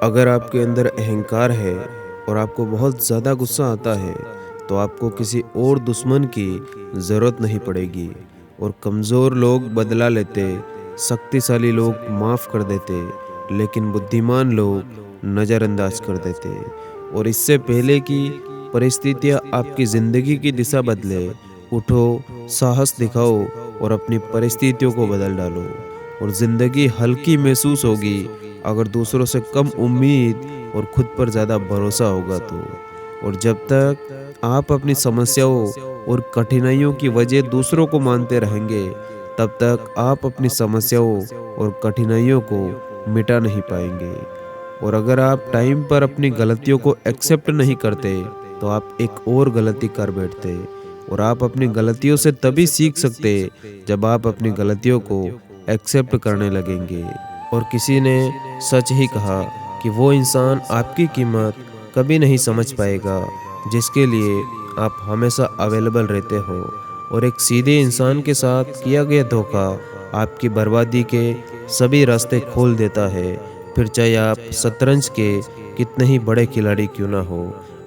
अगर आपके अंदर अहंकार है और आपको बहुत ज़्यादा गुस्सा आता है, तो आपको किसी और दुश्मन की ज़रूरत नहीं पड़ेगी। और कमज़ोर लोग बदला लेते, शक्तिशाली लोग माफ़ कर देते, लेकिन बुद्धिमान लोग नज़रअंदाज कर देते। और इससे पहले कि परिस्थितियाँ आपकी ज़िंदगी की दिशा बदले, उठो, साहस दिखाओ और अपनी परिस्थितियों को बदल डालो। और ज़िंदगी हल्की महसूस होगी अगर दूसरों से कम उम्मीद और खुद पर ज़्यादा भरोसा होगा तो। और जब तक आप अपनी समस्याओं और कठिनाइयों की वजह दूसरों को मानते रहेंगे, तब तक आप अपनी समस्याओं और कठिनाइयों को मिटा नहीं पाएंगे। और अगर आप टाइम पर अपनी गलतियों को एक्सेप्ट नहीं करते, तो आप एक और गलती कर बैठते। और आप अपनी गलतियों से तभी सीख सकते जब आप अपनी गलतियों को एक्सेप्ट करने लगेंगे। और किसी ने सच ही कहा कि वो इंसान आपकी कीमत कभी नहीं समझ पाएगा जिसके लिए आप हमेशा अवेलेबल रहते हो। और एक सीधे इंसान के साथ किया गया धोखा आपकी बर्बादी के सभी रास्ते खोल देता है, फिर चाहे आप शतरंज के कितने ही बड़े खिलाड़ी क्यों ना हो।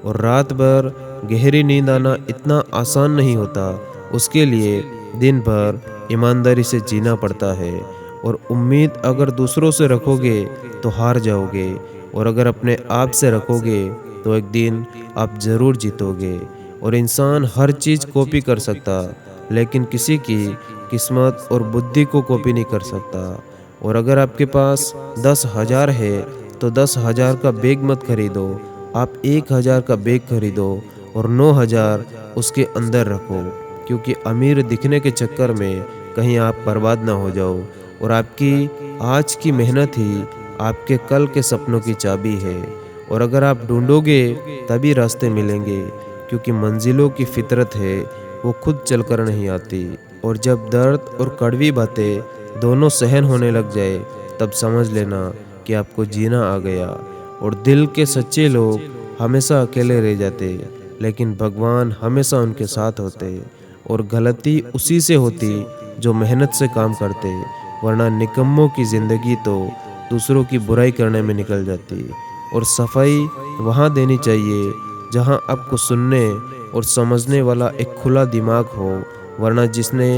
और रात भर गहरी नींद आना इतना आसान नहीं होता, उसके लिए दिन भर ईमानदारी से जीना पड़ता है। और उम्मीद अगर दूसरों से रखोगे तो हार जाओगे, और अगर अपने आप से रखोगे तो एक दिन आप ज़रूर जीतोगे। और इंसान हर चीज़ कॉपी कर सकता, लेकिन किसी की किस्मत और बुद्धि को कॉपी नहीं कर सकता। और अगर आपके पास 10,000 है तो 10,000 का बैग मत खरीदो, आप 1,000 का बैग खरीदो और 9,000 उसके अंदर रखो, क्योंकि अमीर दिखने के चक्कर में कहीं आप बर्बाद ना हो जाओ। और आपकी आज की मेहनत ही आपके कल के सपनों की चाबी है। और अगर आप ढूंढोगे तभी रास्ते मिलेंगे, क्योंकि मंजिलों की फितरत है, वो खुद चलकर नहीं आती। और जब दर्द और कड़वी बातें दोनों सहन होने लग जाए, तब समझ लेना कि आपको जीना आ गया। और दिल के सच्चे लोग हमेशा अकेले रह जाते, लेकिन भगवान हमेशा उनके साथ होते। और गलती उसी से होती जो मेहनत से काम करते, वरना निकम्मों की ज़िंदगी तो दूसरों की बुराई करने में निकल जाती। और सफाई वहाँ देनी चाहिए जहाँ आपको सुनने और समझने वाला एक खुला दिमाग हो, वरना जिसने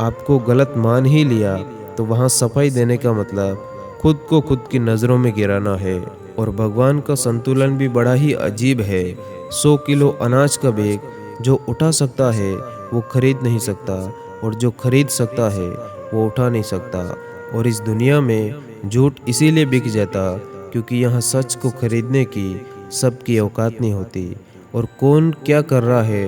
आपको गलत मान ही लिया, तो वहाँ सफाई देने का मतलब खुद को खुद की नज़रों में गिराना है। और भगवान का संतुलन भी बड़ा ही अजीब है। 100 किलो अनाज का बैग जो उठा सकता है वो खरीद नहीं सकता, और जो खरीद सकता है वो उठा नहीं सकता। और इस दुनिया में झूठ इसीलिए बिक जाता क्योंकि यहाँ सच को खरीदने की सबकी औकात नहीं होती। और कौन क्या कर रहा है,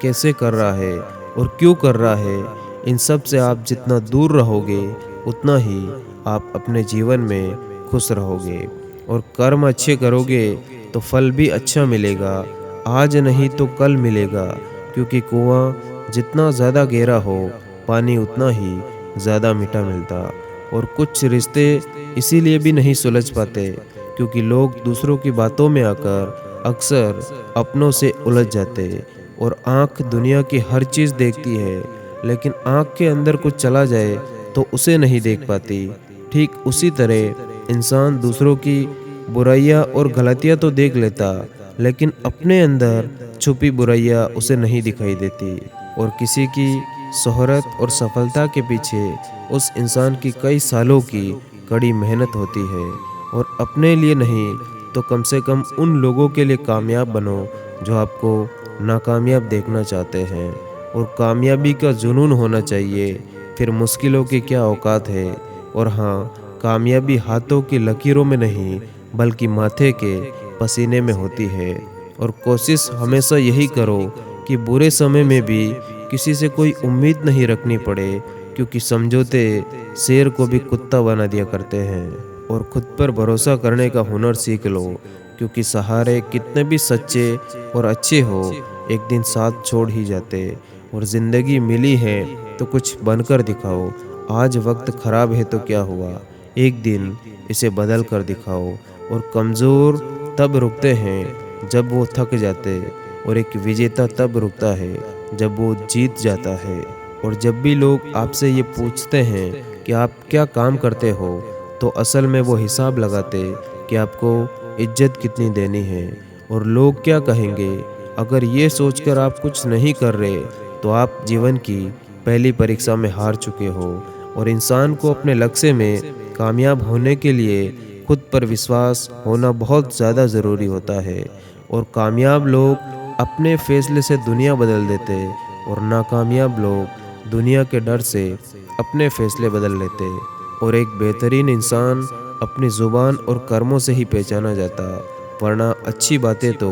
कैसे कर रहा है और क्यों कर रहा है, इन सब से आप जितना दूर रहोगे उतना ही आप अपने जीवन में खुश रहोगे। और कर्म अच्छे करोगे तो फल भी अच्छा मिलेगा, आज नहीं तो कल मिलेगा, क्योंकि कुआं जितना ज़्यादा गहरा हो, पानी उतना ही ज़्यादा मीठा मिलता। और कुछ रिश्ते इसीलिए भी नहीं सुलझ पाते क्योंकि लोग दूसरों की बातों में आकर अक्सर अपनों से उलझ जाते। और आँख दुनिया की हर चीज़ देखती है, लेकिन आँख के अंदर कुछ चला जाए तो उसे नहीं देख पाती। ठीक उसी तरह इंसान दूसरों की बुराइयां और गलतियां तो देख लेता, लेकिन अपने अंदर छुपी बुराइयां उसे नहीं दिखाई देती। और किसी की शोहरत और सफलता के पीछे उस इंसान की कई सालों की कड़ी मेहनत होती है। और अपने लिए नहीं तो कम से कम उन लोगों के लिए कामयाब बनो जो आपको नाकामयाब देखना चाहते हैं। और कामयाबी का जुनून होना चाहिए, फिर मुश्किलों की क्या औकात है। और हाँ, कामयाबी हाथों की लकीरों में नहीं बल्कि माथे के पसीने में होती है। और कोशिश हमेशा यही करो कि बुरे समय में भी किसी से कोई उम्मीद नहीं रखनी पड़े, क्योंकि समझौते शेर को भी कुत्ता बना दिया करते हैं। और खुद पर भरोसा करने का हुनर सीख लो, क्योंकि सहारे कितने भी सच्चे और अच्छे हो, एक दिन साथ छोड़ ही जाते। और ज़िंदगी मिली है तो कुछ बनकर दिखाओ, आज वक्त खराब है तो क्या हुआ, एक दिन इसे बदल कर दिखाओ। और कमज़ोर तब रुकते हैं जब वो थक जाते, और एक विजेता तब रुकता है जब वो जीत जाता है। और जब भी लोग आपसे ये पूछते हैं कि आप क्या काम करते हो, तो असल में वो हिसाब लगाते कि आपको इज्जत कितनी देनी है और लोग क्या कहेंगे। अगर ये सोचकर आप कुछ नहीं कर रहे तो आप जीवन की पहली परीक्षा में हार चुके हो। और इंसान को अपने लक्ष्य में कामयाब होने के लिए खुद पर विश्वास होना बहुत ज़्यादा ज़रूरी होता है। और कामयाब लोग अपने फैसले से दुनिया बदल देते और नाकामयाब लोग दुनिया के डर से अपने फैसले बदल लेते। और एक बेहतरीन इंसान अपनी ज़ुबान और कर्मों से ही पहचाना जाता, वरना अच्छी बातें तो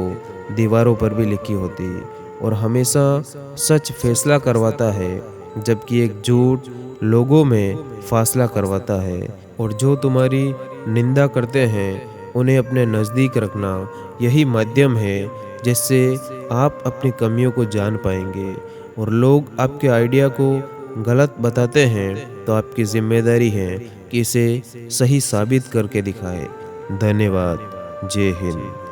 दीवारों पर भी लिखी होती। और हमेशा सच फैसला करवाता है, जबकि एक झूठ लोगों में फासला करवाता है। और जो तुम्हारी निंदा करते हैं उन्हें अपने नज़दीक रखना, यही माध्यम है जिससे आप अपनी कमियों को जान पाएंगे। और लोग आपके आइडिया को गलत बताते हैं तो आपकी जिम्मेदारी है कि इसे सही साबित करके दिखाएं। धन्यवाद। जय हिंद।